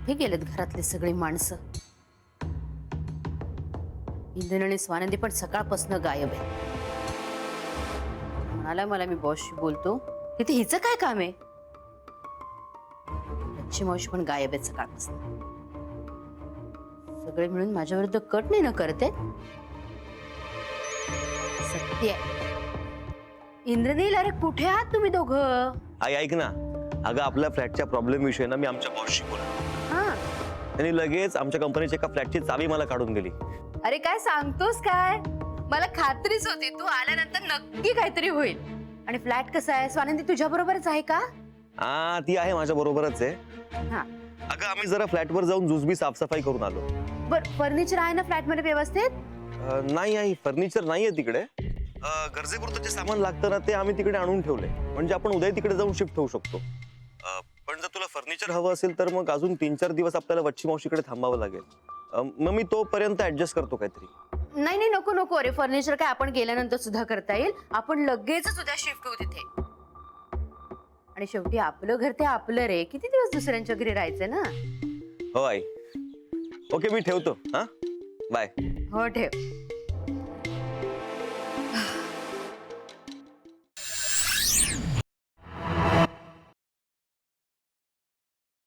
कुठे गेलेत घरातले सगळी माणसं? इंद्र आणि स्वानंदी पण सकाळपासून गायब आहे. म्हणाला मला मी बॉसशी बोलतो, तिथे हिचं काय काम आहे? लक्ष्मी मावशी पण गायब आहेत सकाळपासून. सगळे मिळून माझ्या विरुद्ध कट नाही ना करते. सत्य आहे. इंद्रनील, अरे कुठे आहात तुम्ही दोघं? आई ऐक ना, अगं आपल्या फ्लॅटच्या प्रॉब्लेम विषयी ना मी आमच्या बॉसशी बोललो. हा, त्यांनी लगेच आमच्या कंपनीच्या एका फ्लॅटची चावी मला काढून दिली. अरे काय सांगतोस काय? मला खात्रीच होती तू आल्यानंतर नक्की काहीतरी होईल. आणि फ्लॅट कसा आहे? स्वानंदी तुझ्या बरोबरच आहे का? हा, ती आहे माझ्या बरोबरच आहे. हा, अगं आम्ही जरा फ्लॅटवर जाऊन जुजबी साफसफाई करून आलो. बर फर्निचर आहे ना फ्लॅट मध्ये व्यवस्थित? नाही आई, फर्निचर नाहीये तिकडे. गरजेपुरतं जे सामान लागतं ना ते आम्ही तिकडे आणून ठेवले, म्हणजे आपण उद्या तिकडे जाऊन शिफ्ट होऊ शकतो. पण जर तुला फर्निचर हवं असेल तर मग अजून 3-4 दिवस आपल्याला वच्छी मावशीकडे थांबावं लागेल. मग मी तोपर्यंत ऍडजस्ट करतो काहीतरी. नाही नाही, नको नको. अरे फर्निचर काय आपण गेल्यानंतर सुद्धा करता येईल. आपण लगेचच उद्या शिफ्ट होऊ तिथे. आणि शेवटी आपलं घर ते आपलं रे. किती दिवस दुसऱ्यांच्या घरी राहायचं ना. हो आई. ओके, मी ठेवतो. हा, बाय. हो ठेव.